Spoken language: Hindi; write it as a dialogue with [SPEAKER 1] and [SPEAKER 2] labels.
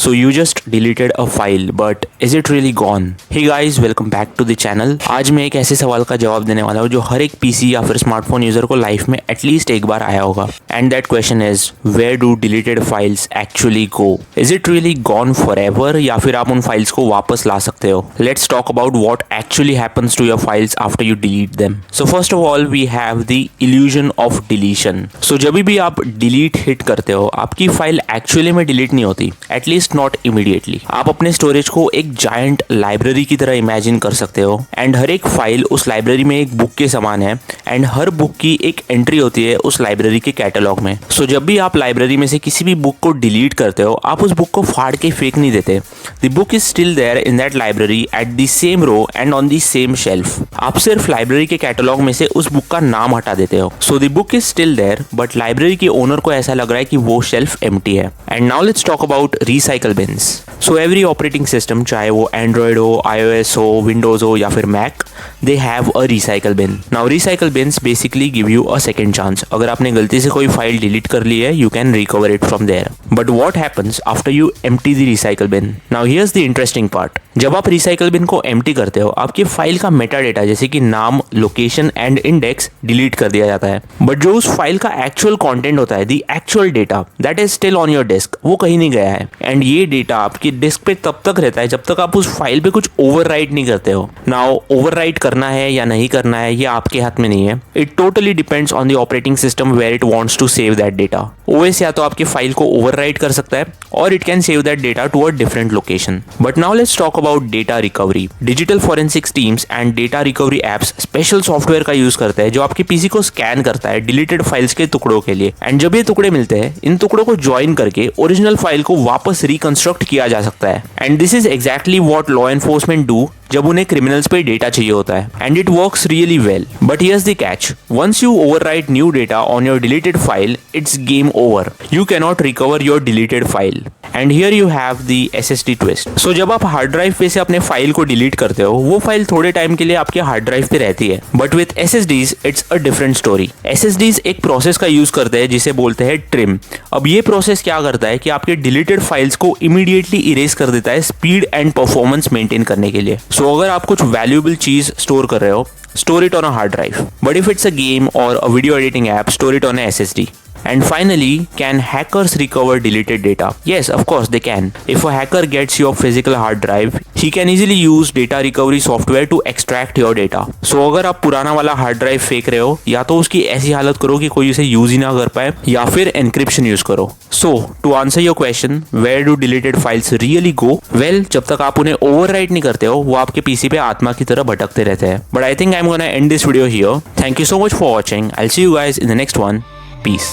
[SPEAKER 1] So you just deleted a file, but is it really gone? Hey guys, welcome back to the channel. आज मैं एक ऐसे सवाल का जवाब देने वाला हूँ जो हर एक पीसी या फिर स्मार्टफोन यूजर को लाइफ में एटलीस्ट एक बार आया होगा. And that question is, where do deleted files actually go? Is it really gone forever या फिर आप उन फाइल्स को वापस ला सकते हो? Let's talk about what actually happens to your files after you delete them. So first of all, we have the illusion of deletion. So जब भी आप delete hit करते हो, आपकी फाइल एक्चुअली में डिलीट नहीं होती, एटलीस्ट नॉट इमीडिएटली. आप अपने स्टोरेज को एक जायंट लाइब्रेरी की तरह इमेजिन कर सकते हो एंड हर एक फाइल उस लाइब्रेरी में एक बुक के समान है एंड हर बुक की एक एंट्री होती है उस लाइब्रेरी के कैटलॉग में. सो जब भी आप लाइब्रेरी में से किसी भी बुक को डिलीट करते हो, आप उस बुक को फाड़ के फेंक नहीं देते. The book is still there in that library at the same row and on the same shelf. आप सिर्फ लाइब्रेरी के कैटलॉग में से उस बुक का नाम हटा देते हो. So the book is still there, but library के ओनर को ऐसा लग रहा है कि वो शेल्फ एम्प्टी है. And now let's talk about recycle bins. So every operating system, चाहे वो एंड्रॉयड हो, iOS हो, विंडोज हो या फिर Mac, they have a recycle bin. Now recycle bins basically give you a second chance. अगर आपने गलती से कोई फाइल डिलीट कर ली है, you can recover it from there. But what happens after you empty the recycle bin? Now here's the interesting part. जब आप रिसाइकल बिन को एम्प्टी करते हो, आपकी फाइल का मेटा डेटा जैसे कि नाम, लोकेशन एंड इंडेक्स डिलीट कर दिया जाता है. बट जो उस फाइल का एक्चुअल कंटेंट होता है, the actual data, that is still on your disk. वो कहीं नहीं गया है एंड ये डेटा आपकी डिस्क पे तब तक रहता है जब तक आप उस फाइल पे कुछ ओवरराइट नहीं करते हो. नाउ ओवरराइट करना है या नहीं करना है, ये आपके हाथ में नहीं है. It totally depends on the operating system where it wants to save that data. OS या तो आपकी फाइल को ओवरराइट कर सकता है और it can save that data to a different location. But now let's talk about data recovery. Digital forensics teams and data recovery apps special software का यूज करते हैं जो आपके पीसी को स्कैन करता है डिलीटेड फाइल्स के टुकड़ों के लिए. एंड जब ये टुकड़े मिलते हैं, इन टुकड़ों को ज्वाइन करके ओरिजिनल फाइल को वापस रिकंस्ट्रक्ट किया जा सकता है. And this is exactly what law enforcement do जब उन्हें क्रिमिनल्स पे डेटा चाहिए होता है. And it works really well. But here's the catch. Once you overwrite new data on your deleted file, it's game over. You can not recover your deleted file. And here you have the SSD twist. So जब आप हार्ड ड्राइव पे से अपने फाइल को डिलीट करते हो, वो फाइल थोड़े टाइम के लिए आपके हार्ड ड्राइव पे रहती है. But with SSDs it's a different story. SSDs एक प्रोसेस का यूज करते हैं जिसे बोलते हैं ट्रिम. अब ये प्रोसेस क्या करता है कि आपके डिलीटेड फाइल्स को इमीडिएटली इरेज कर देता है स्पीड एंड परफॉर्मेंस मेंटेन करने के लिए. सो अगर आप कुछ वैल्यूएबल चीज स्टोर कर रहे हो, store it on a hard drive. But if it's a game or a video editing app, store it on a SSD. And finally, can hackers recover deleted data? Yes, of course they can. If a hacker gets your physical hard drive, he can easily use data recovery software to extract your data. So अगर आप पुराना वाला हार्ड ड्राइव फेंक रहे हो, या तो उसकी ऐसी हालत करो कि कोई उसे यूज ही ना कर पाए, या फिर एनक्रिप्शन यूज करो. So to answer your question, where do deleted files really go? Well, जब तक आप उन्हें overwrite नहीं करते हो, वो आपके पीसी पे आत्मा की तरह भटकते रहते हैं. But I think I'm gonna end this video here. Thank you so much for watching. I'll see you guys in the next one. Peace.